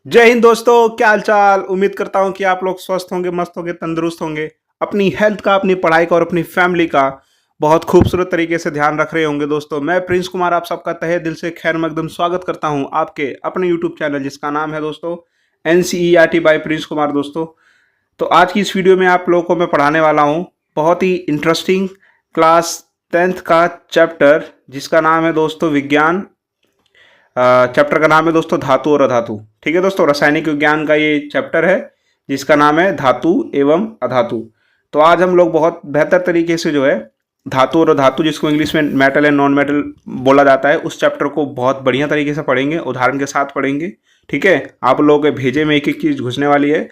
जय हिंद दोस्तों, क्या हाल चाल। उम्मीद करता हूं कि आप लोग स्वस्थ होंगे, मस्त होंगे, तंदुरुस्त होंगे। अपनी हेल्थ का, अपनी पढ़ाई का और अपनी फैमिली का बहुत खूबसूरत तरीके से ध्यान रख रहे होंगे। दोस्तों, मैं प्रिंस कुमार आप सबका तहे दिल से खैर मकदम स्वागत करता हूं आपके अपने यूट्यूब चैनल जिसका नाम है दोस्तों NCERT बाय प्रिंस कुमार। दोस्तों, तो आज की इस वीडियो में आप लोगों को मैं पढ़ाने वाला हूँ बहुत ही इंटरेस्टिंग क्लास 10th का चैप्टर जिसका नाम है दोस्तों विज्ञान। चैप्टर का नाम है दोस्तों धातु और अधातु। ठीक है दोस्तों, रासायनिक विज्ञान का ये चैप्टर है जिसका नाम है धातु एवं अधातु। तो आज हम लोग बहुत बेहतर तरीके से जो है धातु और अधातु, जिसको इंग्लिश में मेटल एंड नॉन मेटल बोला जाता है, उस चैप्टर को बहुत बढ़िया तरीके से पढ़ेंगे, उदाहरण के साथ पढ़ेंगे। ठीक है, आप लोगों के भेजे में एक एक चीज़ घुसने वाली है,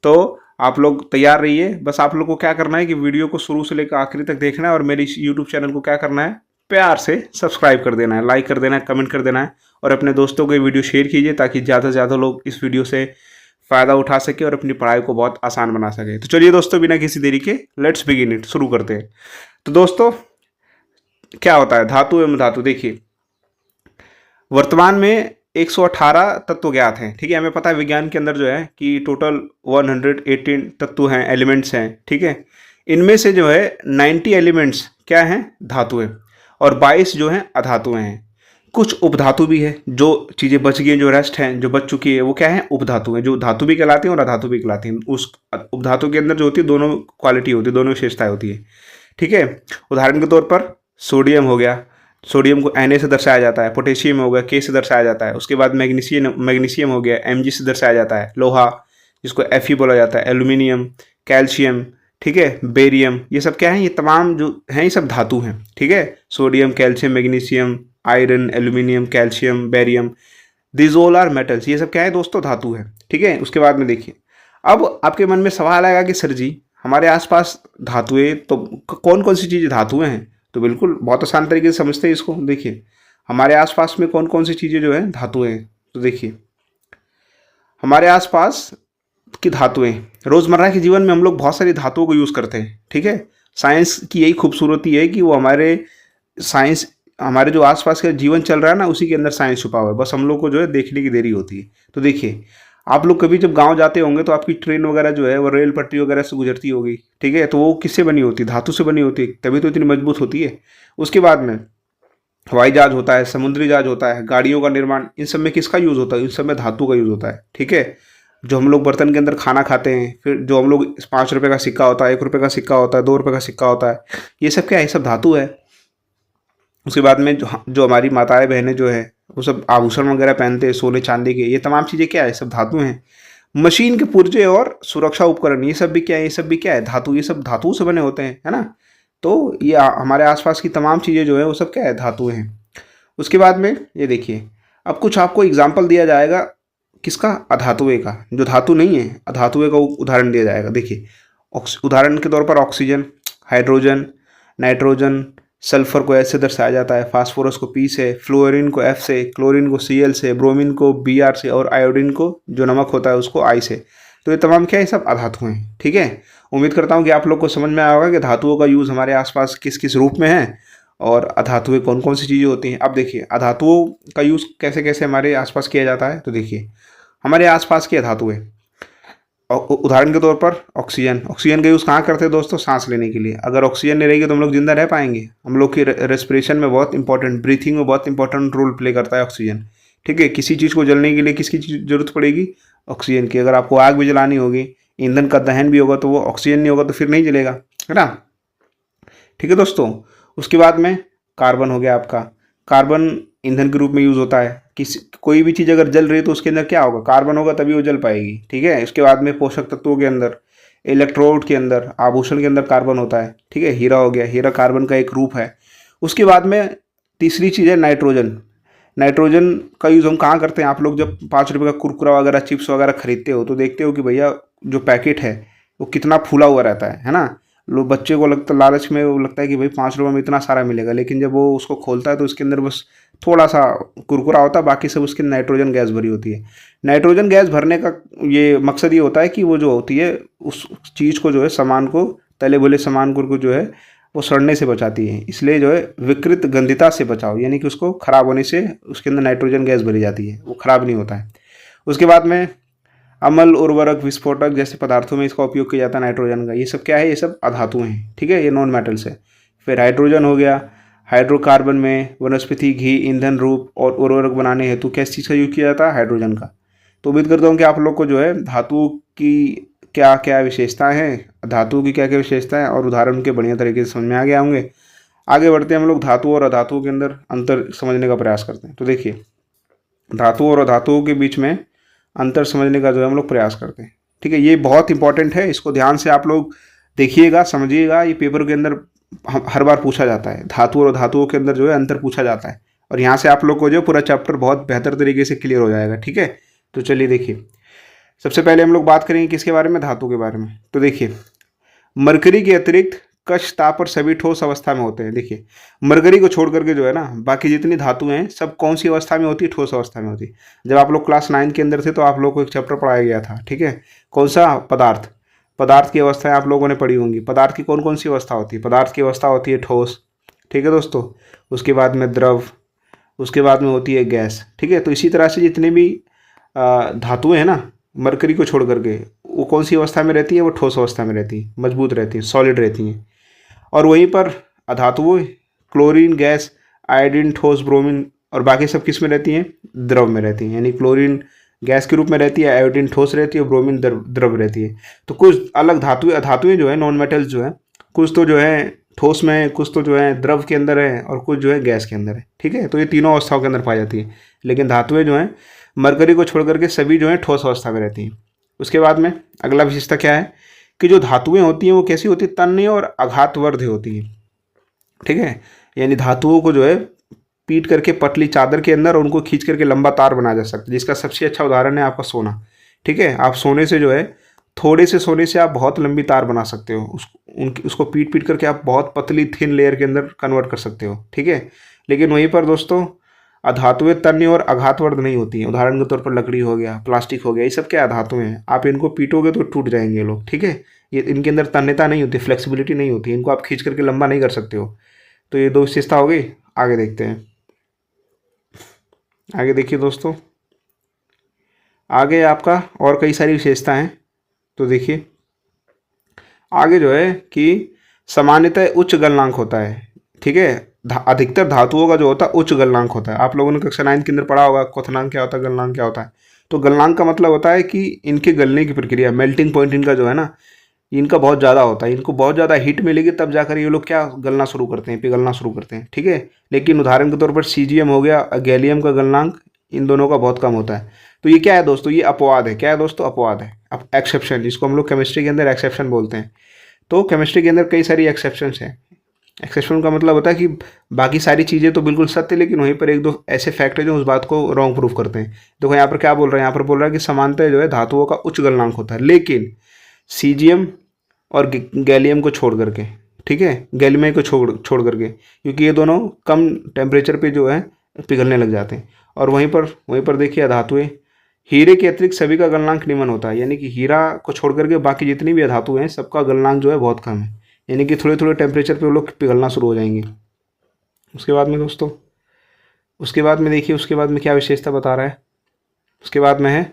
तो आप लोग तैयार रहिए। बस आप लोग को क्या करना है कि वीडियो को शुरू से लेकर आखिरी तक देखना है और मेरी यूट्यूब चैनल को क्या करना है, प्यार से सब्सक्राइब कर देना है, लाइक कर देना है, कमेंट कर देना है और अपने दोस्तों को ये वीडियो शेयर कीजिए ताकि ज़्यादा से ज़्यादा लोग इस वीडियो से फ़ायदा उठा सके और अपनी पढ़ाई को बहुत आसान बना सके। तो चलिए दोस्तों, बिना किसी देरी के लेट्स बिगिन इट, शुरू करते हैं। तो दोस्तों, क्या होता है धातु एवं धातु। देखिए, वर्तमान में 118 तत्व ज्ञात हैं। ठीक है, हमें पता है विज्ञान के अंदर जो है कि टोटल 118 तत्व हैं, एलिमेंट्स हैं। ठीक है, इनमें से जो है 90 एलिमेंट्स क्या हैं, धातु हैं, और 22 जो हैं अधातुएं हैं। कुछ उपधातु भी है, जो चीज़ें बच गई हैं, जो रेस्ट हैं, जो बच चुकी है, वो क्या है, उपधातु हैं, जो धातु भी कहलाती हैं और अधातु भी कहलाती हैं। उस उपधातु के अंदर जो होती है दोनों क्वालिटी होती है, दोनों विशेषताएं होती है। ठीक है, उदाहरण के तौर पर सोडियम हो गया, सोडियम को Na से दर्शाया जाता है। पोटेशियम हो गया, K से दर्शाया जाता है। उसके बाद मैग्नीशियम हो गया, Mg से दर्शाया जाता है। लोहा, जिसको Fe बोला जाता है। एल्यूमिनियम, कैल्शियम, ठीक है, बेरियम, ये सब क्या है, ये तमाम जो हैं ये सब धातु हैं। ठीक है, sodium, calcium, magnesium, iron, aluminium, calcium, barium, these all are metals. ये सब क्या है दोस्तों, धातु है। ठीक है, उसके बाद में देखिए, अब आपके मन में सवाल आएगा कि सर जी, हमारे आसपास धातुएं तो कौन कौन सी चीज़ें धातुएं हैं। तो बिल्कुल बहुत आसान तरीके से समझते हैं इसको। देखिए, हमारे आसपास में कौन कौन सी चीज़ें जो है धातुएं हैं। तो देखिए, हमारे आसपास की धातुएं, रोज़मर्रा के जीवन में हम लोग बहुत सारी धातुओं को यूज़ करते हैं। ठीक है, साइंस की यही खूबसूरती है कि वो हमारे जो आसपास का जीवन चल रहा है ना, उसी के अंदर साइंस छुपा हुआ है। बस हम लोग को जो है देखने की देरी होती है। तो देखिए, आप लोग कभी जब गांव जाते होंगे तो आपकी ट्रेन वगैरह जो है वो रेल पटरी वगैरह से गुजरती होगी। ठीक है, तो वो किससे बनी होती है, धातु से बनी होती है, तभी तो इतनी मजबूत होती है। उसके बाद में हवाई जहाज होता है, समुद्री जहाज होता है, गाड़ियों का निर्माण, इन सब में किसका यूज़ होता है, इन सब में धातु का यूज़ होता है। ठीक है, जो हम लोग बर्तन के अंदर खाना खाते हैं, फिर जो हम लोग 5 रुपये का सिक्का होता है, 1 रुपये का सिक्का होता है, 2 रुपये का सिक्का होता है, ये सब क्या है, ये सब धातु है। उसके बाद में जो हमारी माताएं बहनें जो है वो सब आभूषण वगैरह पहनते हैं सोने चांदी के, ये तमाम चीज़ें क्या है, सब धातु हैं। मशीन के पुर्जे और सुरक्षा उपकरण, ये सब भी क्या है, ये सब भी क्या है, धातु। ये सब धातु से बने होते हैं, है ना। तो ये हमारे आसपास की तमाम चीज़ें जो है वो सब क्या है, धातु हैं। उसके बाद में ये देखिए, अब कुछ आपको एग्जाम्पल दिया जाएगा किसका, अधातुएं का। जो धातु नहीं है, अधातुएं का उदाहरण दिया जाएगा। देखिए, उदाहरण के तौर पर ऑक्सीजन, हाइड्रोजन, नाइट्रोजन, सल्फर को एच से दर्शाया जाता है, फास्फोरस को P से, फ्लोरीन को F से, क्लोरीन को Cl से, ब्रोमीन को Br से और आयोडीन को, जो नमक होता है, उसको I से। तो ये तमाम क्या है, सब अधातु हैं। ठीक है, उम्मीद करता हूँ कि आप लोग को समझ में आया होगा कि धातुओं का यूज़ हमारे आसपास किस किस रूप में है और अधातुएं कौन कौन सी चीज़ें होती हैं। अब देखिए, अधातुओं का यूज़ कैसे कैसे हमारे आसपास किया जाता है। तो देखिए, हमारे आसपास की अधातुएं, उदाहरण के तौर पर ऑक्सीजन। ऑक्सीजन का यूज़ कहाँ करते हैं दोस्तों, सांस लेने के लिए। अगर ऑक्सीजन नहीं रहेगी तो हम लोग जिंदा रह पाएंगे। हम लोग की रेस्पिरेशन में बहुत इंपॉर्टेंट, ब्रीथिंग में बहुत इंपॉर्टेंट रोल प्ले करता है ऑक्सीजन। ठीक है, किसी चीज़ को जलने के लिए किसकी जरूरत पड़ेगी, ऑक्सीजन की। अगर आपको आग भी जलानी होगी, ईंधन का दहन भी होगा, तो वो ऑक्सीजन नहीं होगा तो फिर नहीं जलेगा, है ना। ठीक है दोस्तों, उसके बाद में कार्बन हो गया आपका। कार्बन ईंधन के रूप में यूज़ होता है। कोई भी चीज़ अगर जल रही है तो उसके अंदर क्या होगा, कार्बन होगा, तभी वो जल पाएगी। ठीक है, इसके बाद में पोषक तत्वों के अंदर, इलेक्ट्रोड के अंदर, आभूषण के अंदर कार्बन होता है। ठीक है, हीरा हो गया, हीरा कार्बन का एक रूप है। उसके बाद में तीसरी चीज़ है नाइट्रोजन। नाइट्रोजन का यूज़ हम कहाँ करते हैं, आप लोग जब 5 रुपये का कुरकुरा वगैरह, चिप्स वगैरह खरीदते हो तो देखते हो कि भैया जो पैकेट है वो कितना फूला हुआ रहता है ना। लोग, बच्चे को लगता, लालच में वो लगता है कि भाई 5 रुपये में इतना सारा मिलेगा, लेकिन जब वो उसको खोलता है तो उसके अंदर बस थोड़ा सा कुरकुरा होता है, बाकी सब उसके नाइट्रोजन गैस भरी होती है। नाइट्रोजन गैस भरने का ये मकसद ये होता है कि वो जो होती है उस चीज़ को, जो है सामान को, तले भले सामान को जो है वो सड़ने से बचाती है। इसलिए जो है विकृत गंधिता से बचाओ, यानी कि उसको ख़राब होने से उसके अंदर नाइट्रोजन गैस भरी जाती है, वो ख़राब नहीं होता है। उसके बाद में अम्ल, उर्वरक, विस्फोटक जैसे पदार्थों में इसका उपयोग किया जाता है नाइट्रोजन का। ये सब क्या है, ये सब अधातु हैं, ठीक है, ये नॉन मेटल्स है। फिर हाइड्रोजन हो गया, हाइड्रोकार्बन में वनस्पति घी, ईंधन रूप और उर्वरक बनाने हेतु किस चीज़ का यूज किया जाता है, हाइड्रोजन का। तो उम्मीद करता हूँ कि आप लोग को जो है धातु की क्या क्या विशेषताएं हैं, धातु की क्या क्या विशेषताएं और उदाहरण के बढ़िया तरीके से समझ में आ गए होंगे। आगे बढ़ते हैं, हम लोग धातु और अधातुओं के अंदर अंतर समझने का प्रयास करते हैं। तो देखिए, धातु और अधातुओं के बीच में अंतर समझने का जो है हम लोग प्रयास करते हैं, ठीक है। ये बहुत इंपॉर्टेंट है, इसको ध्यान से आप लोग देखिएगा, समझिएगा। ये पेपर के अंदर हर बार पूछा जाता है, धातु और धातुओं के अंदर जो है अंतर पूछा जाता है, और यहाँ से आप लोग को जो पूरा चैप्टर बहुत बेहतर तरीके से क्लियर हो जाएगा, ठीक है। तो चलिए देखिए, सबसे पहले हम लोग बात करेंगे किसके बारे में, धातु के बारे में। तो देखिए, मरकरी के अतिरिक्त कश, ताप और सभी ठोस अवस्था में होते हैं। देखिए, मरकरी को छोड़ करके जो है ना बाकी जितनी धातुएं हैं सब कौन सी अवस्था में होती है, ठोस अवस्था में होती है। जब आप लोग क्लास 9 के अंदर थे तो आप लोग को एक चैप्टर पढ़ाया गया था, ठीक है, कौन सा, पदार्थ। पदार्थ की अवस्थाएं आप लोगों ने पढ़ी होंगी। पदार्थ की कौन कौन सी अवस्था होती है, पदार्थ की अवस्था होती है ठोस, ठीक है दोस्तों, उसके बाद में द्रव, उसके बाद में होती है गैस, ठीक है। तो इसी तरह से जितने भी धातुएं हैं ना, मरकरी को छोड़ करके वो कौन सी अवस्था में रहती है, वो ठोस अवस्था में रहती है, मजबूत रहती है, सॉलिड रहती हैं। और वहीं पर अधातुएं, क्लोरीन गैस, आयोडीन ठोस, ब्रोमीन और बाकी सब किस में रहती हैं, द्रव में रहती हैं। यानी क्लोरीन गैस के रूप में रहती है, आयोडीन ठोस रहती है, ब्रोमीन द्रव रहती है। तो कुछ अलग धातुएं जो है, नॉन मेटल्स जो है, कुछ तो जो है ठोस में, कुछ तो जो है द्रव के अंदर है, और कुछ जो है गैस के अंदर है, ठीक है। तो ये तीनों अवस्थाओं के अंदर पाई जाती है, लेकिन धातुएं जो हैं मरकरी को छोड़ करके सभी जो है ठोस अवस्था में रहती हैं। उसके बाद में अगला विशेषता क्या है कि जो धातुएं होती हैं वो कैसी होती है, तन्य और आघातवर्ध होती हैं, ठीक है। यानी धातुओं को जो है पीट करके पतली चादर के अंदर और उनको खींच करके लंबा तार बनाया जा सकता है, जिसका सबसे अच्छा उदाहरण है आपका सोना, ठीक है। आप सोने से जो है, थोड़े से सोने से आप बहुत लंबी तार बना सकते हो, उसको पीट पीट करके आप बहुत पतली थिन लेयर के अंदर कन्वर्ट कर सकते हो, ठीक है। लेकिन वहीं पर दोस्तों अधातुएं तन्य और आघातवर्ध नहीं होती हैं। उदाहरण के तौर पर लकड़ी हो गया, प्लास्टिक हो गया, ये सब क्या धातुएं हैं, आप इनको पीटोगे तो टूट जाएंगे ये लोग, ठीक है। ये इनके अंदर तन्यता नहीं होती, फ्लेक्सिबिलिटी नहीं होती, इनको आप खींच करके लंबा नहीं कर सकते हो। तो ये दो विशेषता हो गई। आगे देखते हैं, आगे देखिए दोस्तों, आगे आपका और कई सारी विशेषता हैं। तो देखिए आगे जो है कि सामान्यतः उच्च गलनांक होता है, ठीक है। अधिकतर धातुओं का जो होता है उच्च गलनांक होता है। आप लोगों ने कक्षा 9 के अंदर पढ़ा होगा क्वथनांक क्या होता है, गलनांक क्या होता है। तो गलनांक का मतलब होता है कि इनके गलने की प्रक्रिया, मेल्टिंग पॉइंट इनका जो है ना, इनका बहुत ज़्यादा होता है। इनको बहुत ज़्यादा हीट मिलेगी तब जाकर ये लोग क्या गलना शुरू करते हैं, पिघलना शुरू करते हैं, ठीक है। लेकिन उदाहरण के तौर पर सीजियम हो गया, गैलियम का गलनांक इन दोनों का बहुत कम होता है। तो ये क्या है दोस्तों, ये अपवाद है। क्या है दोस्तों, अपवाद है, अब एक्सेप्शन, जिसको हम लोग केमिस्ट्री के अंदर एक्सेप्शन बोलते हैं। तो केमिस्ट्री के अंदर कई सारी एक्सेप्शंस हैं। एक्सेप्शन का मतलब होता है कि बाकी सारी चीज़ें तो बिल्कुल सत्य, लेकिन वहीं पर एक दो ऐसे फैक्ट है जो उस बात को रॉन्ग प्रूफ करते हैं। देखो यहाँ पर क्या बोल रहा है, यहाँ पर बोल रहा है कि समानतः जो है धातुओं का उच्च गलनांक होता है, लेकिन सीजियम और गैलियम को छोड़ करके, ठीक है, गैलियम को छोड़ करके, क्योंकि ये दोनों कम टेम्परेचर पे जो है पिघलने लग जाते हैं। और वहीं पर देखिए धातुएं, हीरे के अतिरिक्त सभी का गलनांक निम्न होता है। यानी कि हीरा को छोड़ करके बाकी जितनी भी धातुएं हैं सबका गलनांक जो है बहुत कम है, यानी कि थोड़े थोड़े टेम्परेचर पे वो लोग पिघलना शुरू हो जाएंगे। उसके बाद में दोस्तों, उसके बाद में देखिए, उसके बाद में क्या विशेषता बता रहा है, उसके बाद में है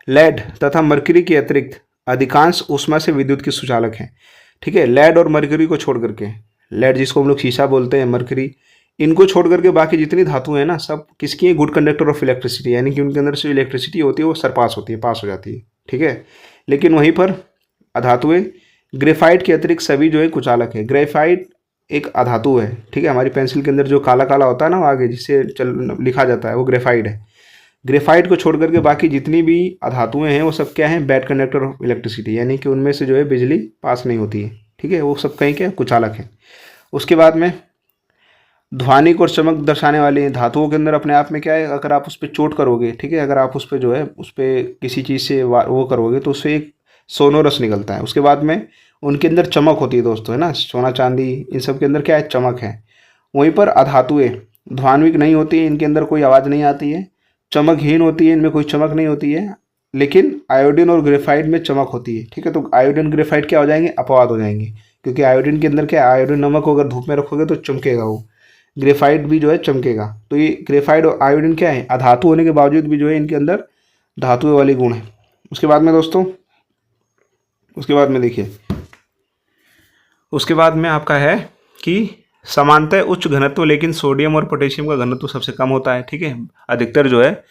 लेड तथा मरकरी के अतिरिक्त अधिकांश ऊष्मा से विद्युत के सुचालक हैं, ठीक है। लेड और मरकरी को छोड़ करके, लेड जिसको हम लोग शीशा बोलते हैं, मरकरी, इनको छोड़ करके बाकी जितनी धातुएं हैं ना सब किसकी है, गुड कंडक्टर ऑफ इलेक्ट्रिसिटी, यानी कि उनके अंदर से इलेक्ट्रिसिटी होती है वो सरपास होती है, पास हो जाती है, ठीक है। लेकिन वहीं पर अधातुएं, ग्रेफाइट के अतिरिक्त सभी जो है कुचालक है। ग्रेफाइट एक अधातु है, ठीक है। हमारी पेंसिल के अंदर जो काला काला होता है ना वो आगे जिससे लिखा जाता है वो ग्रेफाइट है। ग्रेफाइट को छोड़ करके बाकी जितनी भी अधातुएं हैं वो सब क्या हैं, बैड कंडक्टर ऑफ इलेक्ट्रिसिटी, यानी कि उनमें से जो है बिजली पास नहीं होती है, ठीक है। वो सब कहीं क्या कुचालक है। उसके बाद में ध्वनिक और चमक दर्शाने वाले धातुओं के अंदर अपने आप में क्या है, अगर आप उस पर चोट करोगे, ठीक है, अगर आप उस पर जो है उस पर किसी चीज़ से वो करोगे तो उससे एक सोनोरस निकलता है। उसके बाद में उनके अंदर चमक होती है दोस्तों, है ना, सोना चांदी इन सब के अंदर क्या है, चमक है। वहीं पर अधातुएं ध्वनिक नहीं होती है, इनके अंदर कोई आवाज़ नहीं आती है, चमकहीन होती है, इनमें कोई चमक नहीं होती है, लेकिन आयोडीन और ग्रेफाइट में चमक होती है, ठीक है। तो आयोडीन ग्रेफाइट क्या हो जाएंगे, अपवाद हो जाएंगे, क्योंकि आयोडीन के अंदर क्या है, आयोडीन नमक को अगर धूप में रखोगे तो चमकेगा वो, ग्रेफाइट भी जो है चमकेगा। तो ये ग्रेफाइट और आयोडीन क्या है, अधातु होने के बावजूद भी जो है इनके अंदर धातुओं वाले गुण हैं। उसके बाद में दोस्तों, उसके बाद में देखिए, उसके बाद में आपका है कि समानतः उच्च घनत्व, लेकिन सोडियम और पोटेशियम का घनत्व सबसे कम होता है। ठीक है, अधिकतर जो है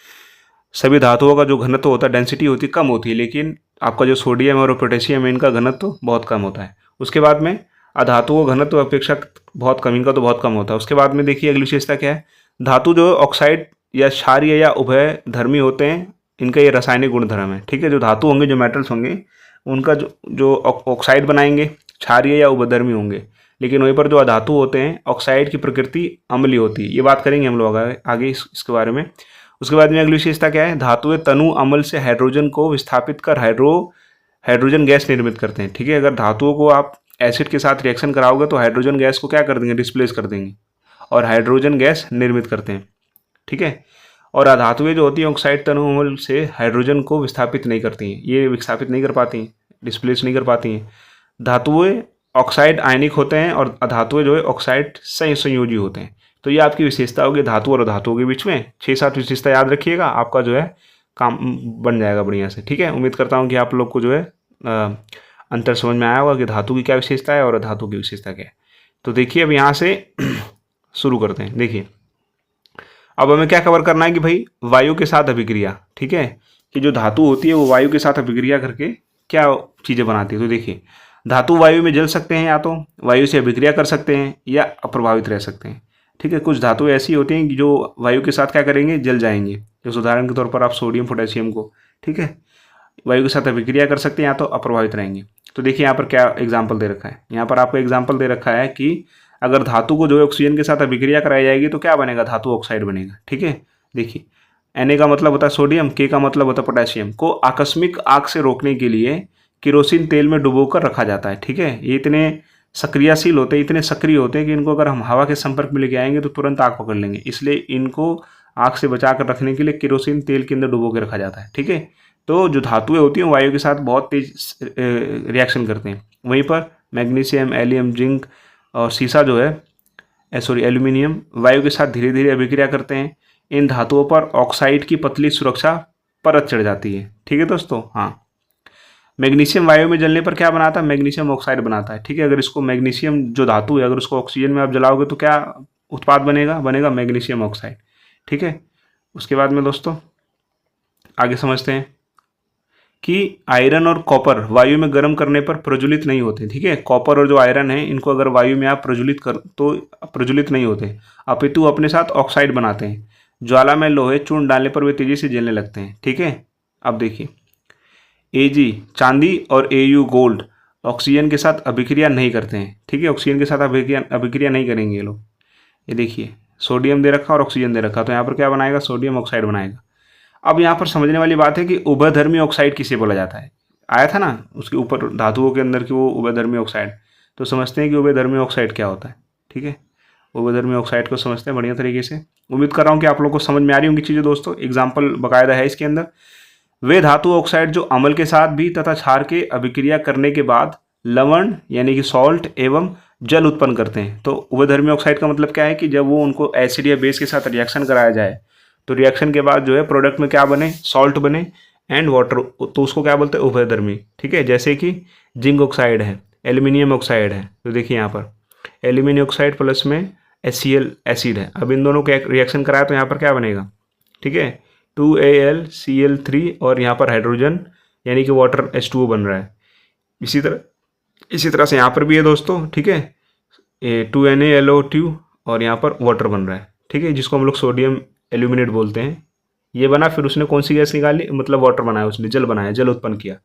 सभी धातुओं का जो घनत्व होता है, डेंसिटी होती है, कम होती है, लेकिन आपका जो सोडियम और पोटेशियम है इनका घनत्व बहुत कम होता है। उसके बाद में अधातुओं का घनत्व अपेक्षा बहुत कम, इनका तो बहुत कम होता है। उसके बाद में देखिए अगली विशेषता क्या है, धातु जो ऑक्साइड या क्षारीय या उभय धर्मी होते हैं, इनका ये रासायनिक गुणधर्म है। ठीक है, जो धातु होंगे, जो मेटल्स होंगे, उनका जो ऑक्साइड बनाएंगे क्षारीय या उभयधर्मी होंगे, लेकिन वहीं पर जो अधातु होते हैं ऑक्साइड की प्रकृति अम्लीय होती है। ये बात करेंगे हम लोग आगे इसके बारे में। उसके बाद में अगली विशेषता क्या है, धातुएं तनु अम्ल से हाइड्रोजन को विस्थापित कर हाइड्रोजन गैस निर्मित करते हैं। ठीक है, अगर धातुओं को आप एसिड के साथ रिएक्शन कराओगे तो हाइड्रोजन गैस को क्या कर देंगे, डिस्प्लेस कर देंगे और हाइड्रोजन गैस निर्मित करते हैं। ठीक है, और अधातुएं जो होती हैं ऑक्साइड तनु अम्ल से हाइड्रोजन को विस्थापित नहीं करती हैं, ये विस्थापित नहीं कर पाती हैं, डिस्प्लेस नहीं कर पाती हैं। धातुएं ऑक्साइड आयनिक होते हैं और अधातुएं जो है ऑक्साइड संयोजी होते हैं। तो ये आपकी विशेषता होगी धातु और अधातुओं के बीच में। 6-7 विशेषता याद रखिएगा, आपका जो है काम बन जाएगा बढ़िया से। ठीक है, उम्मीद करता हूँ कि आप लोग को जो है अंतर समझ में आया होगा कि धातु की क्या विशेषता है और अधातु की विशेषता क्या है। तो देखिए अब यहाँ से शुरू करते हैं। देखिए अब हमें क्या कवर करना है कि भाई वायु के साथ अभिक्रिया। ठीक है, कि जो धातु होती है वो वायु के साथ अभिक्रिया करके क्या चीज़ें बनाती है। तो देखिए धातु वायु में जल सकते हैं, या तो वायु से अभिक्रिया कर सकते हैं या अप्रभावित रह सकते हैं। ठीक है, कुछ धातु ऐसी होती हैं कि जो वायु के साथ क्या करेंगे, जल जाएंगे। जैसे उदाहरण के तौर पर आप सोडियम पोटेशियम को, ठीक है, वायु के साथ अभिक्रिया कर सकते हैं या तो अप्रभावित रहेंगे। तो देखिए यहाँ पर क्या एग्जाम्पल दे रखा है, यहाँ पर आपको एग्जाम्पल दे रखा है कि अगर धातु को जो है ऑक्सीजन के साथ अभिक्रिया कराई जाएगी तो क्या बनेगा, धातु ऑक्साइड बनेगा। ठीक है, देखिए Na का मतलब होता है सोडियम, K का मतलब होता है पोटेशियम, को आकस्मिक आग से रोकने के लिए केरोसिन तेल में डुबोकर रखा जाता है। ठीक है, ये इतने सक्रियशील होते हैं, इतने सक्रिय होते हैं कि इनको अगर हम हवा के संपर्क में लेके आएंगे तो तुरंत आग पकड़ लेंगे, इसलिए इनको आग से बचा कर रखने के लिए केरोसिन तेल के अंदर डुबो के रखा जाता है। ठीक है, तो जो धातुएं होती हैं वायु के साथ बहुत तेज रिएक्शन करते हैं। वहीं पर मैग्नीशियम, एलियम, जिंक और सीसा जो है एल्यूमिनियम वायु के साथ धीरे धीरे अभिक्रिया करते हैं। इन धातुओं पर ऑक्साइड की पतली सुरक्षा परत चढ़ जाती है। ठीक है दोस्तों, हाँ, मैग्नीशियम वायु में जलने पर क्या बनाता है, मैग्नीशियम ऑक्साइड बनाता है। ठीक है, अगर इसको मैग्नीशियम जो धातु है अगर उसको ऑक्सीजन में आप जलाओगे तो क्या उत्पाद बनेगा, बनेगा मैग्नीशियम ऑक्साइड। ठीक है, उसके बाद में दोस्तों आगे समझते हैं कि आयरन और कॉपर वायु में गर्म करने पर प्रज्वलित नहीं होते। ठीक है, कॉपर और जो आयरन है इनको अगर वायु में आप प्रज्वलित कर तो प्रज्वलित नहीं होते, अपितु अपने साथ ऑक्साइड बनाते हैं। ज्वाला में लोहे चूर्ण डालने पर वे तेजी से जलने लगते हैं। ठीक है, अब देखिए Ag चांदी और Au गोल्ड ऑक्सीजन के साथ अभिक्रिया नहीं करते हैं। ठीक है, ऑक्सीजन के साथ अभिक्रिया नहीं करेंगे ये लोग। ये देखिए सोडियम दे रखा और ऑक्सीजन दे रखा, तो यहाँ पर क्या बनाएगा, सोडियम ऑक्साइड बनाएगा। अब यहाँ पर समझने वाली बात है कि उभयधर्मी ऑक्साइड किसे बोला जाता है, आया था ना उसके ऊपर धातुओं के अंदर की वो उभयधर्मी ऑक्साइड। तो समझते हैं कि उभयधर्मी ऑक्साइड क्या होता है। ठीक है, उभयधर्मी ऑक्साइड को समझते हैं बढ़िया तरीके से। उम्मीद कर रहा हूँ कि आप लोगों को समझ में आ रही होंगी चीज़ें दोस्तों, एग्जाम्पल बाकायदा है इसके अंदर। वे धातु ऑक्साइड जो अम्ल के साथ भी तथा क्षार के अभिक्रिया करने के बाद लवण यानी कि सॉल्ट एवं जल उत्पन्न करते हैं। तो उभयधर्मी ऑक्साइड का मतलब क्या है कि जब वो उनको एसिड या बेस के साथ रिएक्शन कराया जाए तो रिएक्शन के बाद जो है प्रोडक्ट में क्या बने, सॉल्ट बने एंड वाटर, तो उसको क्या बोलते हैं, उभयधर्मी। ठीक है, जैसे कि जिंक ऑक्साइड है, एल्यूमिनियम ऑक्साइड है। तो देखिए यहाँ पर एल्यूमिनियम ऑक्साइड प्लस में HCl एसिड है, अब इन दोनों का रिएक्शन कराया तो यहाँ पर क्या बनेगा, ठीक है, 2AlCl3 और यहाँ पर हाइड्रोजन यानी कि वाटर H2O बन रहा है। इसी तरह से यहाँ पर भी है दोस्तों। ठीक है, 2NaLO2 और यहाँ पर वाटर बन रहा है। ठीक है, जिसको हम लोग सोडियम एल्यूमिनेट बोलते हैं। ये बना, फिर उसने कौन सी गैस निकाली, मतलब वाटर बनाया, उसने जल बनाया, जल उत्पन्न किया,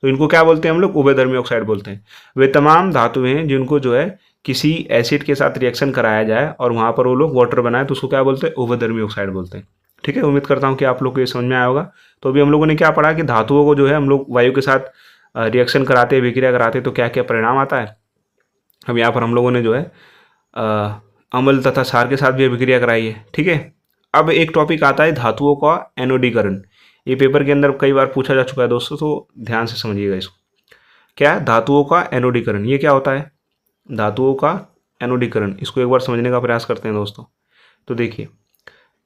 तो इनको क्या बोलते हैं हम लोग, उभयधर्मी ऑक्साइड बोलते हैं। वे तमाम धातुएं हैं जिनको जो है किसी एसिड के साथ रिएक्शन कराया जाए और वहाँ पर वो लोग वाटर बनाए तो उसको क्या बोलते हैं, उभयधर्मी ऑक्साइड बोलते हैं। ठीक है, उम्मीद करता हूँ कि आप लोग को ये समझ में आया होगा। तो अभी हम लोगों ने क्या पढ़ा कि धातुओं को जो है हम लोग वायु के साथ रिएक्शन कराते, विक्रिया कराते तो क्या क्या परिणाम आता है। अब यहाँ पर हम लोगों ने जो है अम्ल तथा क्षार के साथ भी अभिक्रिया कराई है। ठीक है, अब एक टॉपिक आता है धातुओं का एनोडीकरण। ये पेपर के अंदर कई बार पूछा जा चुका है दोस्तों, तो ध्यान से समझिएगा इसको। क्या धातुओं का एनोडीकरण, ये क्या होता है, धातुओं का एनोडीकरण, इसको एक बार समझने का प्रयास करते हैं दोस्तों। तो देखिए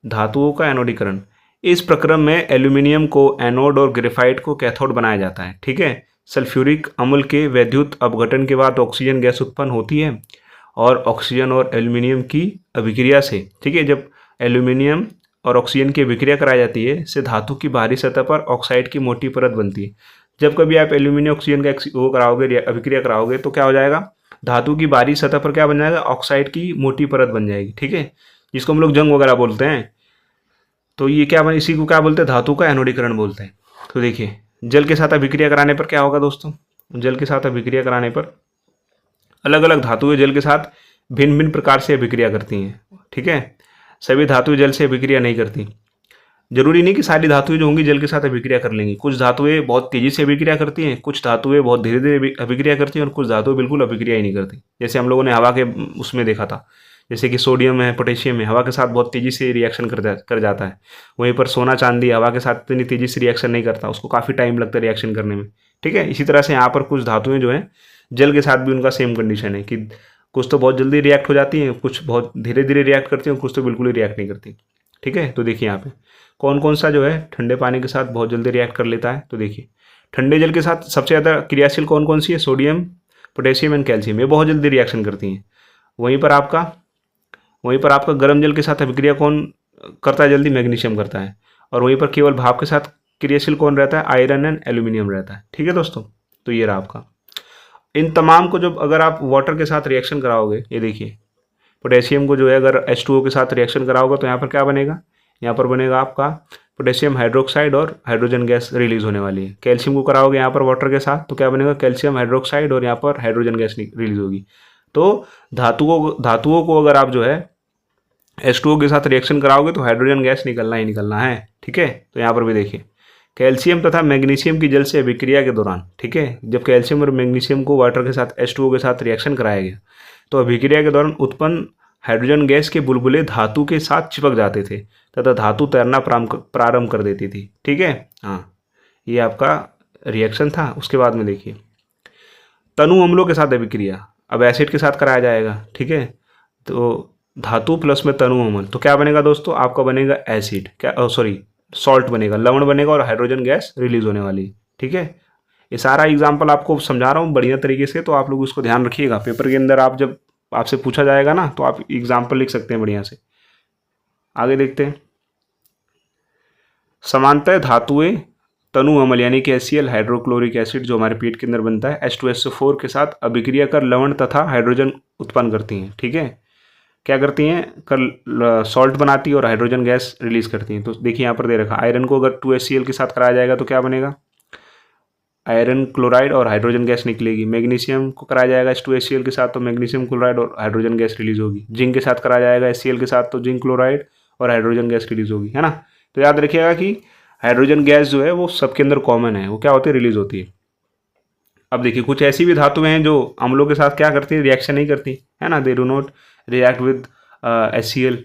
धातुओं का एनोडीकरण, इस प्रक्रम में एल्यूमिनियम को एनोड और ग्रेफाइट को कैथोड बनाया जाता है। ठीक है, सल्फ्यूरिक अम्ल के वैद्युत अपघटन के बाद ऑक्सीजन गैस उत्पन्न होती है और ऑक्सीजन और एल्यूमिनियम की अभिक्रिया से, ठीक है, जब एल्यूमिनियम और ऑक्सीजन की अभिक्रिया कराई जाती है से धातु की बाहरी सतह पर ऑक्साइड की मोटी परत बनती है। जब कभी आप एल्यूमिनियम ऑक्सीजन का वो कराओगे, अभिक्रिया कराओगे, तो क्या हो जाएगा, धातु की बाहरी सतह पर क्या बन जाएगा, ऑक्साइड की मोटी परत बन जाएगी। ठीक है, जिसको हम लोग जंग वगैरह बोलते हैं। तो ये क्या बन, इसी को क्या बोलते हैं, धातु का एनोडीकरण बोलते हैं। तो देखिए, जल के साथ अभिक्रिया कराने पर क्या होगा दोस्तों, जल के साथ अभिक्रिया कराने पर अलग अलग धातुएं जल के साथ भिन्न भिन्न प्रकार से अभिक्रिया करती हैं। ठीक है, सभी धातुएं जल से अभिक्रिया नहीं करती। जरूरी नहीं कि सारी धातुएं जो होंगी जल के साथ अभिक्रिया कर लेंगी। कुछ धातुएं बहुत तेजी से अभिक्रिया करती हैं, कुछ धातुएं बहुत धीरे धीरे अभिक्रिया करती हैं और कुछ धातुएं बिल्कुल अभिक्रिया ही नहीं करती। जैसे हम लोगों ने हवा के उसमें देखा था, जैसे कि सोडियम है, पोटेशियम है, हवा के साथ बहुत तेजी से रिएक्शन कर जाता है। वहीं पर सोना चांदी हवा के साथ इतनी तेजी से रिएक्शन नहीं करता, उसको काफ़ी टाइम लगता है रिएक्शन करने में। ठीक है, इसी तरह से यहाँ पर कुछ धातुएं जो है जल के साथ भी उनका सेम कंडीशन है कि कुछ तो बहुत जल्दी रिएक्ट हो जाती हैं, कुछ बहुत धीरे धीरे रिएक्ट करती हैं, कुछ तो बिल्कुल ही रिएक्ट नहीं करती। ठीक है, तो देखिए यहाँ पे कौन कौन सा जो है ठंडे पानी के साथ बहुत जल्दी रिएक्ट कर लेता है। तो देखिए, ठंडे जल के साथ सबसे ज़्यादा क्रियाशील कौन कौन सी है, सोडियम, पोटेशियम एंड कैल्शियम, ये बहुत जल्दी रिएक्शन करती हैं। वहीं पर आपका गर्म जल के साथ अभिक्रिया कौन करता है जल्दी, मैग्नीशियम करता है। और वहीं पर केवल भाप के साथ क्रियाशील कौन रहता है, आयरन एंड एल्यूमिनियम रहता है। ठीक है दोस्तों, तो ये रहा आपका। इन तमाम को जब अगर आप वाटर के साथ रिएक्शन कराओगे, ये देखिए पोटेशियम को जो है अगर H2O के साथ रिएक्शन कराओगे तो यहाँ पर क्या बनेगा, यहाँ पर बनेगा आपका पोटेशियम हाइड्रोक्साइड और हाइड्रोजन गैस रिलीज होने वाली है। कैल्शियम को कराओगे यहाँ पर वाटर के साथ तो क्या बनेगा, कैल्शियम हाइड्रोक्साइड और यहाँ पर हाइड्रोजन गैस रिलीज होगी। तो धातुओं को अगर आप जो है H2O के साथ रिएक्शन कराओगे तो हाइड्रोजन गैस निकलना ही निकलना है। ठीक है, तो यहाँ पर भी देखिए कैल्शियम तथा मैग्नीशियम की जल से अभिक्रिया के दौरान, ठीक है, जब कैल्शियम और मैग्नीशियम को वाटर के साथ H2O के साथ रिएक्शन कराया गया तो अभिक्रिया के दौरान उत्पन्न हाइड्रोजन गैस के बुलबुले धातु के साथ चिपक जाते थे तथा धातु तैरना प्रारंभ कर देती थी। ठीक है, हाँ, ये आपका रिएक्शन था। उसके बाद में देखिए तनु अम्लों के साथ अभिक्रिया, अब एसिड के साथ कराया जाएगा। ठीक है, तो धातु प्लस में तनु अम्ल, तो क्या बनेगा दोस्तों, आपका बनेगा एसिड, क्या सॉरी सॉल्ट बनेगा, लवण बनेगा और हाइड्रोजन गैस रिलीज होने वाली। ठीक है, ये सारा एग्जाम्पल आपको समझा रहा हूँ बढ़िया तरीके से, तो आप लोग उसको ध्यान रखिएगा। पेपर के अंदर आप जब आपसे पूछा जाएगा ना तो आप एग्जाम्पल लिख सकते हैं बढ़िया से। आगे देखते हैं, समानतः धातुएं तनु अम्ल यानी कि HCl हाइड्रोक्लोरिक एसिड जो हमारे पेट के अंदर बनता है H2SO4 के साथ अभिक्रिया कर लवण तथा हाइड्रोजन उत्पन्न करती हैं। ठीक है, क्या करती हैं, कर सॉल्ट बनाती है और हाइड्रोजन गैस रिलीज करती हैं। तो देखिए यहाँ पर दे रखा, आयरन को अगर 2HCl के साथ कराया जाएगा तो क्या बनेगा, आयरन क्लोराइड और हाइड्रोजन गैस निकलेगी। मैग्नीशियम को कराया जाएगा H2HCl के साथ तो मैग्नीशियम क्लोराइड और हाइड्रोजन गैस रिलीज होगी। जिंक के साथ कराया जाएगा HCl के साथ तो जिंक क्लोराइड और हाइड्रोजन गैस रिलीज होगी, है ना। तो याद रखिएगा कि हाइड्रोजन गैस जो है वो सबके अंदर कॉमन है, वो क्या होती है, रिलीज होती है। अब देखिए कुछ ऐसी भी धातुएं हैं जो अम्लों के साथ क्या करती है, रिएक्शन नहीं करती, है ना, they do not react with HCl।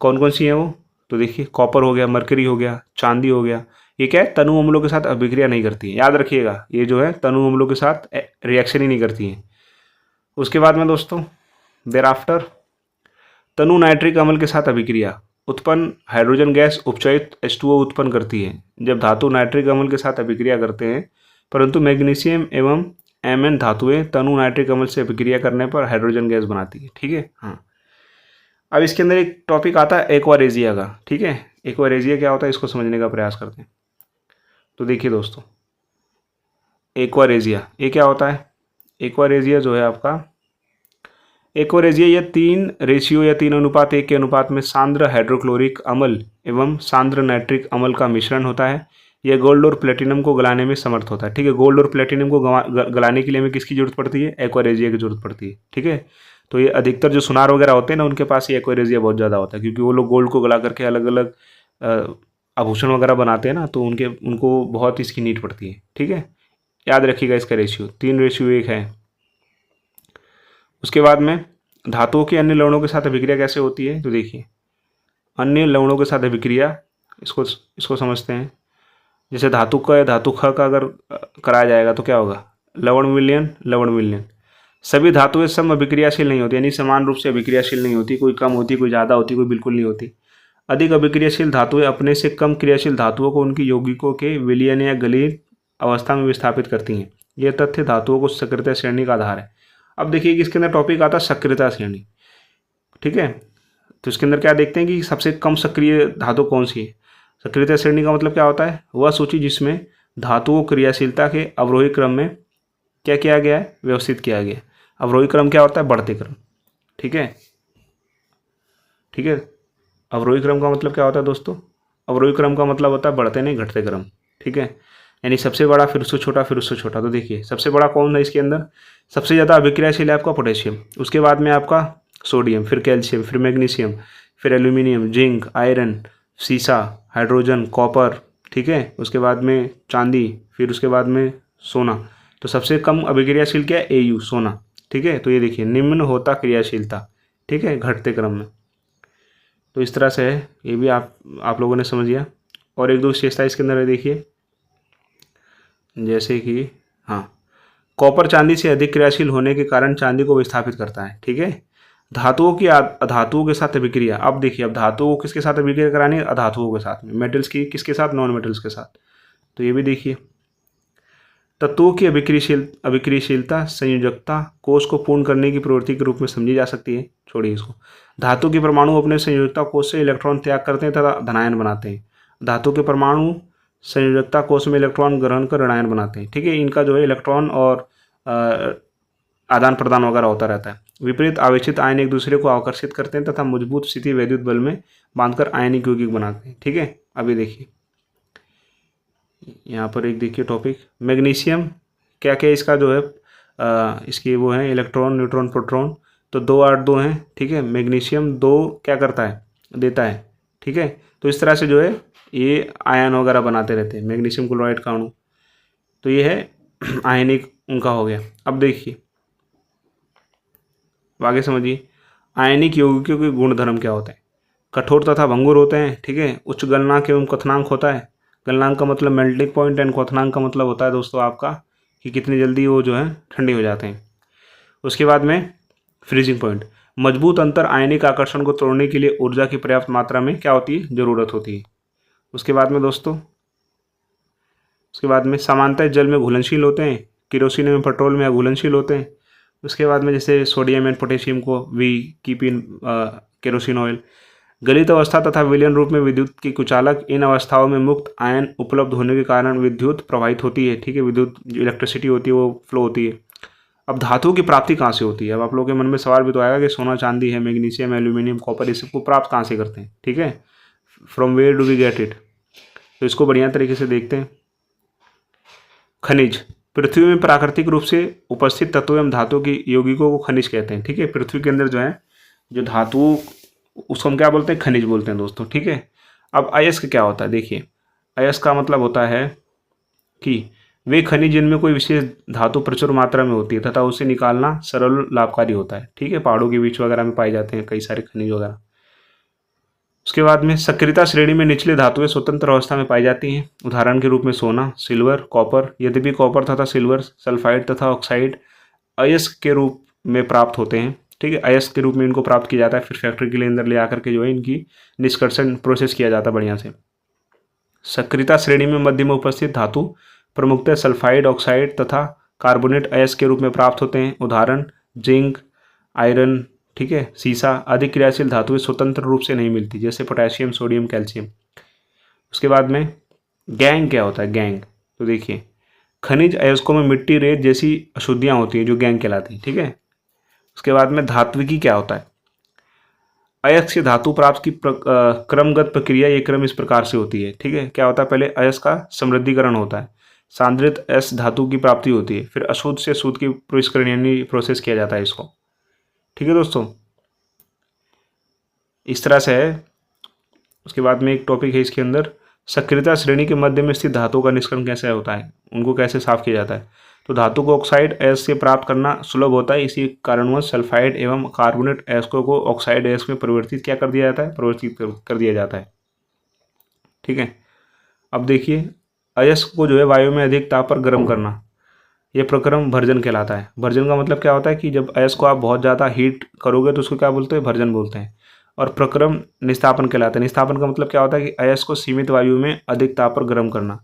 कौन कौन सी हैं वो, तो देखिए कॉपर हो गया, मरकरी हो गया, चांदी हो गया, ये क्या है, तनु अम्लों के साथ अभिक्रिया नहीं करती है। याद रखिएगा ये जो है तनु अम्लों के साथ रिएक्शन ही नहीं करती हैं। उसके बाद में दोस्तों देर आफ्टर तनु नाइट्रिक अम्ल के साथ अभिक्रिया उत्पन्न हाइड्रोजन गैस उपचयित H2O उत्पन्न करती है। जब धातु नाइट्रिक अम्ल के साथ अभिक्रिया करते हैं परंतु मैग्नीशियम एवं Mn धातुएं तनु नाइट्रिक अम्ल से अभिक्रिया करने पर हाइड्रोजन गैस बनाती है। ठीक है, हाँ। अब इसके अंदर एक टॉपिक आता है एक्वारेजिया का। ठीक है, एक्वारेजिया क्या होता है इसको समझने का प्रयास करते हैं। तो देखिए दोस्तों एक्वारेजिया ये क्या होता है, एक्वारेजिया जो है आपका, एक्वारेजिया यह 3 रेशियो या 3:1 के अनुपात में सांद्र हाइड्रोक्लोरिक अम्ल एवं सांद्र नाइट्रिक अम्ल का मिश्रण होता है। यह गोल्ड और प्लेटिनम को गलाने में समर्थ होता है। ठीक है, गोल्ड और प्लेटिनम को गलाने के लिए हमें किसकी जरूरत पड़ती है, एक्वारेजिया की जरूरत पड़ती है। ठीक है, तो ये अधिकतर जो सुनार वगैरह होते हैं ना उनके पास ये एक्वारेजिया बहुत ज़्यादा होता है, क्योंकि वो लोग गोल्ड को गला करके अलग अलग आभूषण वगैरह बनाते हैं ना, तो उनको बहुत इसकी नीड पड़ती है। ठीक है, याद रखिएगा इसका रेशियो 3:1 है। उसके बाद में धातुओं के अन्य लवणों के साथ अभिक्रिया कैसे होती है, तो देखिए अन्य लवणों के साथ अभिक्रिया इसको समझते हैं। जैसे धातु ख का अगर कराया जाएगा तो क्या होगा, लवण विलयन। सभी धातुएं सम अभिक्रियाशील नहीं होती, यानी समान रूप से अभिक्रियाशील नहीं होती, कोई कम होती, कोई ज़्यादा होती, कोई बिल्कुल नहीं होती। अधिक अभिक्रियाशील धातुएं अपने से कम क्रियाशील धातुओं को उनकी यौगिकों के विलयन या गलीन अवस्था में विस्थापित करती हैं। यह तथ्य धातुओं को सक्रियता श्रेणी का आधार है। अब देखिए कि इसके अंदर टॉपिक आता है सक्रियता श्रेणी, ठीक है। तो इसके अंदर क्या देखते हैं कि सबसे कम सक्रिय धातु कौन सी है। सक्रियता श्रेणी का मतलब क्या होता है, वह सूची जिसमें धातुओं को क्रियाशीलता के अवरोही क्रम में क्या किया गया है, व्यवस्थित किया गया है। अवरोही क्रम क्या होता है, बढ़ते क्रम, ठीक है, ठीक है। अवरोही क्रम का मतलब क्या होता है दोस्तों, अवरोही क्रम का मतलब होता है बढ़ते नहीं घटते क्रम, ठीक है। यानी सबसे बड़ा फिर उससे छोटा फिर उससे छोटा। तो देखिए सबसे बड़ा कौन है इसके अंदर, सबसे ज़्यादा अभिक्रियाशील है आपका पोटेशियम, उसके बाद में आपका सोडियम, फिर कैल्शियम, फिर मैग्नीशियम, फिर एल्यूमिनियम, जिंक, आयरन, सीसा, हाइड्रोजन, कॉपर, ठीक है। उसके बाद में चांदी, फिर उसके बाद में सोना। तो सबसे कम अभिक्रियाशील क्या है, Au, सोना, ठीक है। तो ये देखिए निम्न होता क्रियाशीलता, ठीक है, घटते क्रम में। तो इस तरह से है, ये भी आप लोगों ने समझ लिया। और एक दो विशेषता इसके अंदर है, देखिए जैसे कि हाँ, कॉपर चांदी से अधिक क्रियाशील होने के कारण चांदी को विस्थापित करता है, ठीक है। धातुओं की अधातुओं के साथ अभिक्रिया, अब देखिए अब धातुओं को किसके साथ अभिक्रिया करानी है, अधातुओं के साथ में। मेटल्स की किसके साथ, नॉन मेटल्स के साथ। तो ये भी देखिए तत्वों की अभिक्रियशीलता संयोजकता कोष को पूर्ण करने की प्रवृत्ति के रूप में समझी जा सकती है। छोड़िए इसको। धातु के परमाणु अपने संयोजकता कोष से इलेक्ट्रॉन त्याग करते हैं तथा धनायन बनाते हैं। धातु के परमाणु संयोजकता कोष में इलेक्ट्रॉन ग्रहण कर ऋणायन बनाते हैं, ठीक है। इनका जो है इलेक्ट्रॉन और आदान प्रदान वगैरह होता रहता है। विपरीत आवेशित आयन एक दूसरे को आकर्षित करते हैं तथा मजबूत स्थिति वैद्युत बल में बांधकर आयनिक यौगिक बनाते हैं, ठीक है। अभी देखिए यहाँ पर एक देखिए टॉपिक मैग्नीशियम, क्या क्या इसका जो है इसके वो है इलेक्ट्रॉन, न्यूट्रॉन, प्रोटॉन। तो 2 8 2 हैं, ठीक है। मैग्नीशियम 2 क्या करता है, देता है, ठीक है। तो इस तरह से जो है ये आयन वगैरह बनाते रहते हैं, मैग्नीशियम क्लोराइड का अणु। तो ये है आयनिक उनका हो गया। अब देखिए आगे समझिए आयनिक यौगिकों के गुणधर्म क्या होते हैं। कठोर तथा भंगुर होते हैं, ठीक है। उच्च गलनांक एवं क्वथनांक होता है। गलनांक का मतलब मेल्टिंग पॉइंट एंड क्वथनांक का मतलब होता है दोस्तों आपका कि कितनी जल्दी वो जो है ठंडे हो जाते हैं। उसके बाद में फ्रीजिंग पॉइंट, मजबूत अंतर आयनिक आकर्षण को तोड़ने के लिए ऊर्जा की पर्याप्त मात्रा में क्या होती है, जरूरत होती है। उसके बाद में दोस्तों उसके बाद में सामान्यतः जल में घुलनशील होते हैं, केरोसिन एवं पेट्रोल में अघुलनशील होते हैं। उसके बाद में जैसे सोडियम एंड पोटेशियम को we keep in kerosene oil. गलित अवस्था तथा विलयन रूप में विद्युत की कुचालक, इन अवस्थाओं में मुक्त आयन उपलब्ध होने के कारण विद्युत प्रवाहित होती है, ठीक है। विद्युत जो इलेक्ट्रिसिटी होती है वो फ्लो होती है। अब धातुओं की प्राप्ति कहाँ से होती है, अब आप लोगों के मन में सवाल भी तो आएगा कि सोना चांदी है, मैग्नीशियम, एल्यूमिनियम, कॉपर, इस सबको प्राप्त कहाँ से करते हैं, ठीक है। From where do we get it. तो इसको बढ़िया तरीके से देखते हैं। खनिज, पृथ्वी में प्राकृतिक रूप से उपस्थित तत्वों एवं धातु की यौगिकों को खनिज कहते हैं, ठीक है। पृथ्वी के अंदर जो है जो धातु उसको हम क्या बोलते हैं, खनिज बोलते हैं दोस्तों, ठीक है। अब अयस्क क्या होता है, देखिए अयस्क का मतलब होता है कि वे खनिज जिनमें कोई विशेष धातु प्रचुर मात्रा में होती है तथा उसे निकालना सरल लाभकारी होता है, ठीक है। पहाड़ों के बीच वगैरह में पाए जाते हैं कई सारे खनिज वगैरह। उसके बाद में सक्रियता श्रेणी में निचले धातुएं स्वतंत्र अवस्था में पाई जाती हैं। उदाहरण के रूप में सोना, सिल्वर, कॉपर। यद्यपि कॉपर तथा सिल्वर सल्फाइड तथा ऑक्साइड अयस्क के रूप में प्राप्त होते हैं, ठीक है। अयस्क के रूप में इनको प्राप्त किया जाता है, फिर फैक्ट्री के लिए अंदर ले आकर के जो है इनकी निष्कर्षण प्रोसेस किया जाता है बढ़िया से। सक्रियता श्रेणी में मध्य में उपस्थित धातु प्रमुखतः सल्फाइड, ऑक्साइड तथा कार्बोनेट अयस्क के रूप में प्राप्त होते हैं। उदाहरण जिंक, आयरन, ठीक है, सीसा। अधिक क्रियाशील धातुएं स्वतंत्र रूप से नहीं मिलती, जैसे पोटेशियम, सोडियम, कैल्शियम। उसके बाद में गैंग क्या होता है, गैंग। तो देखिए खनिज अयस्कों में मिट्टी, रेत जैसी अशुद्धियां होती हैं जो गैंग कहलाती हैं, ठीक है। उसके बाद में धात्विकी क्या होता है। अयस्क से धातु प्राप्त की क्रमगत प्रक्रिया, ये क्रम इस प्रकार से होती है, ठीक है। क्या होता है, पहले अयस्क का समृद्धिकरण होता है, सांद्रित एस धातु की प्राप्ति होती है, फिर अशुद्ध से शुद्ध की प्रविष्करण यानी प्रोसेस किया जाता है इसको, ठीक है दोस्तों। इस तरह से है। उसके बाद में एक टॉपिक है इसके अंदर, सक्रियता श्रेणी के मध्य में स्थित धातु का निष्करण कैसे होता है, उनको कैसे साफ किया जाता है। तो धातु को ऑक्साइड अयस्क से प्राप्त करना सुलभ होता है, इसी कारणवश सल्फाइड एवं कार्बोनेट अयस्कों को ऑक्साइड अयस्क में परिवर्तित क्या कर दिया जाता है, परिवर्तित कर दिया जाता है, ठीक है। अब देखिए अयस्क को जो है वायु में अधिक ताप पर गर्म करना, यह प्रक्रम भर्जन कहलाता है। भर्जन का मतलब क्या होता है कि जब अयस्क को आप बहुत ज़्यादा हीट करोगे तो उसको क्या बोलते हैं, भर्जन बोलते हैं। और प्रक्रम निस्तापन कहलाता है। निस्तापन का मतलब क्या होता है कि अयस्क को सीमित वायु में अधिक ताप पर गर्म करना,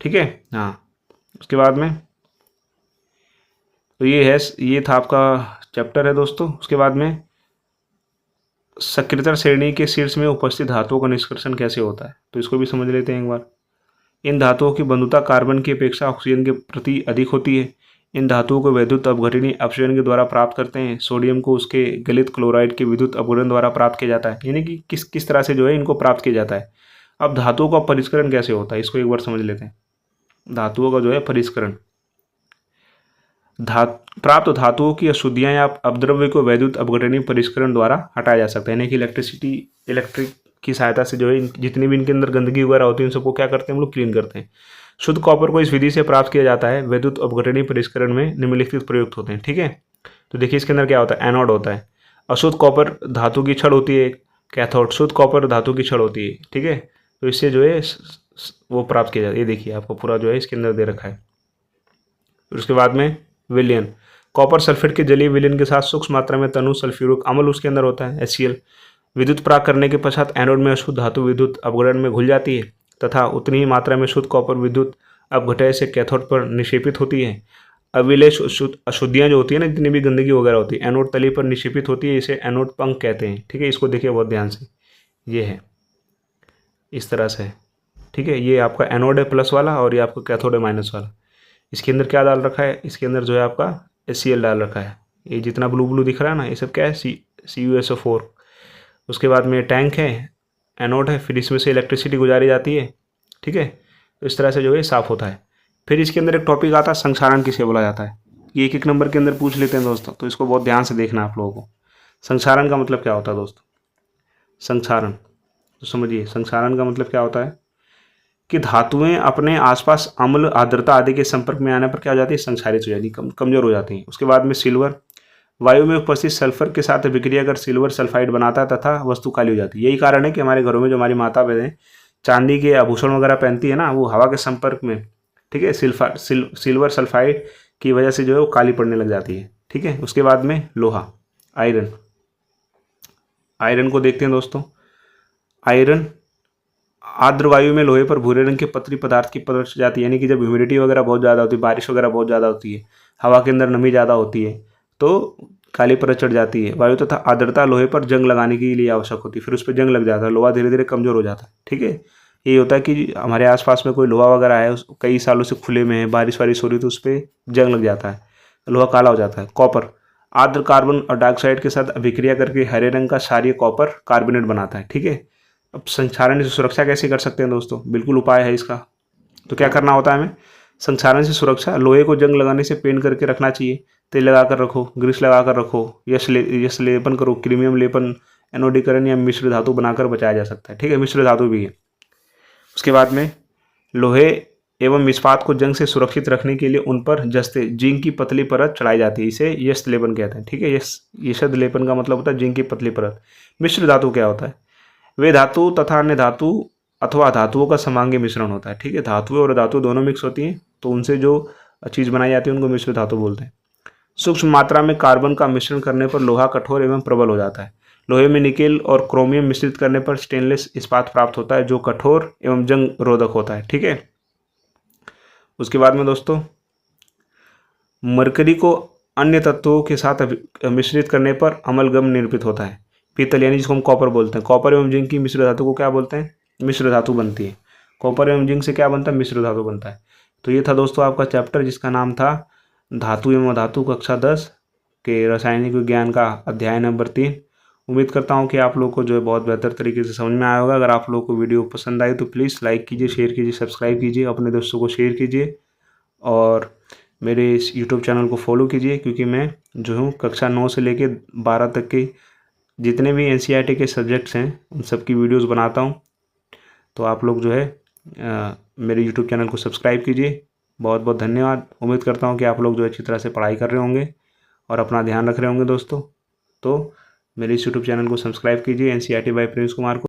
ठीक है। हाँ, उसके बाद में तो ये था आपका चैप्टर है दोस्तों। उसके बाद में सक्रियतर श्रेणी के शीर्ष में उपस्थित धातुओं का निष्कर्षण कैसे होता है, तो इसको भी समझ लेते हैं एक बार। इन धातुओं की बंधुता कार्बन की अपेक्षा ऑक्सीजन के प्रति अधिक होती है। इन धातुओं को विद्युत अपघटनी अपक्षरण के द्वारा प्राप्त करते हैं। सोडियम को उसके गलित क्लोराइड के विद्युत अपघटन द्वारा प्राप्त किया जाता है, यानी कि किस किस तरह से जो है इनको प्राप्त किया जाता है। अब धातुओं का परिष्करण कैसे होता है, इसको एक बार समझ लेते हैं। धातुओं का जो है परिष्करण, प्राप्त धातुओं की अशुद्धियां या अपद्रव्य को वैद्युत अपघटनी परिष्करण द्वारा हटाया जा सकता है, यानी कि इलेक्ट्रिक की सहायता से जो है जितनी भी इनके अंदर गंदगी वगैरह होती है उन सबको क्या करते हैं हम लोग, क्लीन करते हैं। शुद्ध कॉपर को इस विधि से प्राप्त किया जाता है। वैद्युत अपघटनी परिष्करण में निम्नलिखित प्रयुक्त होते हैं, ठीक है। तो देखिए इसके अंदर क्या होता है, एनोड होता है। अशुद्ध कॉपर धातु की छड़ होती है, कैथोड। शुद्ध कॉपर धातु की छड़ होती है, ठीक है। तो इससे जो है वो प्राप्त किया जाता है। ये देखिए आपको पूरा जो है इसके अंदर दे रखा है। फिर उसके बाद में विलयन, कॉपर सल्फेट के जलीय विलयन के साथ सूक्ष्म मात्रा में तनु सल्फ्यूरिक अम्ल उसके अंदर होता है, HCl। विद्युत प्राप्त करने के पश्चात एनोड में अशुद्ध धातु विद्युत अपघटन में घुल जाती है तथा उतनी ही मात्रा में शुद्ध कॉपर विद्युत अपघटय से कैथोड पर निक्षेपित होती है। अविलेय अशुद्धियां जो होती है ना, जितनी भी गंदगी वगैरह होती है, एनोड तली पर निक्षेपित होती है। इसे एनोड पंख कहते हैं, ठीक है। इसको देखिए बहुत ध्यान से, ये है इस तरह से, ठीक है। ये आपका एनोड है प्लस वाला और ये आपका कैथोड है माइनस वाला। इसके अंदर क्या डाल रखा है, इसके अंदर जो है आपका HCl डाल रखा है। ये जितना ब्लू ब्लू दिख रहा है ना, ये सब क्या है, CuSO4। उसके बाद में टैंक है, एनोड है, फिर इसमें से इलेक्ट्रिसिटी गुजारी जाती है, ठीक है। तो इस तरह से जो है साफ होता है। फिर इसके अंदर एक टॉपिक आता है संक्षारण किसे बोला जाता है। ये एक एक नंबर के अंदर पूछ लेते हैं दोस्तों, तो इसको बहुत ध्यान से देखना आप लोगों को। संक्षारण का मतलब क्या होता है दोस्तों, संक्षारण तो समझिए। संक्षारण का मतलब क्या होता है कि धातुएं अपने आसपास अम्ल, आर्द्रता आदि के संपर्क में आने पर क्या हो जाती है, संक्षारित हो जाती है, कमजोर हो जाती है। उसके बाद में सिल्वर, वायु में उपस्थित सल्फर के साथ विक्रिया कर सिल्वर सल्फाइड बनाता है तथा वस्तु काली हो जाती है। यही कारण है कि हमारे घरों में जो हमारी माता बहनें चांदी के आभूषण वगैरह पहनती है ना, वो हवा के संपर्क में, ठीक है, सिल्वर सल्फाइड की वजह से जो है वो काली पड़ने लग जाती है, ठीक है। उसके बाद में लोहा, आयरन। आयरन को देखते हैं दोस्तों। आयरन आर्द्र वायु में लोहे पर भूरे रंग के पतली पदार्थ की परत चढ़ जाती है, यानी कि जब ह्यूमिडिटी वगैरह बहुत ज़्यादा होती है, बारिश वगैरह बहुत ज़्यादा होती है, हवा के अंदर नमी ज़्यादा होती है, तो काली परत चढ़ जाती है। वायु तथा आर्द्रता लोहे पर जंग लगाने के लिए आवश्यक होती है, फिर उस पर जंग लग जाता है, लोहा धीरे धीरे कमज़ोर हो जाता है, ठीक है। ये होता है कि हमारे आसपास में कोई लोहा वगैरह है, कई सालों से खुले में है, बारिश वारिश हो रही तो उस पर जंग लग जाता है, लोहा काला हो जाता है। कॉपर आर्द्र कार्बन और डाइऑक्साइड के साथ अभिक्रिया करके हरे रंग का क्षारीय कॉपर कार्बोनेट बनाता है, ठीक है। अब संक्षारण से सुरक्षा कैसे कर सकते हैं दोस्तों, बिल्कुल उपाय है इसका। तो क्या करना होता है हमें, संक्षारण से सुरक्षा, लोहे को जंग लगाने से पेंट करके रखना चाहिए। तेल लगा कर रखो, ग्रीस लगा कर रखो, यश लेपन करो, क्रीमियम लेपन, एनोडीकरण या मिश्र धातु बनाकर बचाया जा सकता है, ठीक है। मिश्र धातु भी है। उसके बाद में लोहे एवं इस्पात को जंग से सुरक्षित रखने के लिए उन पर जस्ते जिंक की पतली परत चढ़ाई जाती है, इसे यश लेपन कहते हैं, ठीक है। यशद लेपन का मतलब होता है जिंक की पतली परत। मिश्र धातु क्या होता है, वे धातु तथा अन्य धातु अथवा धातुओं का समांगी मिश्रण होता है, ठीक है। धातुएं और धातु दोनों मिक्स होती हैं, तो उनसे जो चीज़ बनाई जाती है उनको मिश्र धातु बोलते हैं। सूक्ष्म मात्रा में कार्बन का मिश्रण करने पर लोहा कठोर एवं प्रबल हो जाता है। लोहे में निकेल और क्रोमियम मिश्रित करने पर स्टेनलेस इस्पात प्राप्त होता है, जो कठोर एवं जंग रोधक होता है, ठीक है। उसके बाद में दोस्तों मरकरी को अन्य तत्वों के साथ मिश्रित करने पर अमलगम निर्मित होता है। पीतल यानी जिसको हम कॉपर बोलते हैं, कॉपर एवं जिंक की मिश्र धातु को क्या बोलते हैं, मिश्र धातु बनती है। कॉपर एवं जिंक से क्या बनता है, मिश्र धातु बनता है। तो ये था दोस्तों आपका चैप्टर जिसका नाम था धातु एवं धातु, कक्षा 10 के रासायनिक विज्ञान का अध्याय नंबर 3। उम्मीद करता हूँ कि आप लोग को जो है बहुत बेहतर तरीके से समझ में आया होगा। अगर आप लोग को वीडियो पसंद आई तो प्लीज़ लाइक कीजिए, शेयर कीजिए, सब्सक्राइब कीजिए, अपने दोस्तों को शेयर कीजिए और मेरे इस यूट्यूब चैनल को फॉलो कीजिए, क्योंकि मैं जो हूँ कक्षा 9 से लेके 12 तक के जितने भी NCERT के सब्जेक्ट्स हैं उन सब की वीडियोस बनाता हूँ। तो आप लोग जो है मेरे यूट्यूब चैनल को सब्सक्राइब कीजिए। बहुत बहुत धन्यवाद। उम्मीद करता हूँ कि आप लोग जो अच्छी तरह से पढ़ाई कर रहे होंगे और अपना ध्यान रख रहे होंगे दोस्तों। तो मेरे इस यूट्यूब चैनल को सब्सक्राइब कीजिए NCERT बाय प्रिंस कुमार को।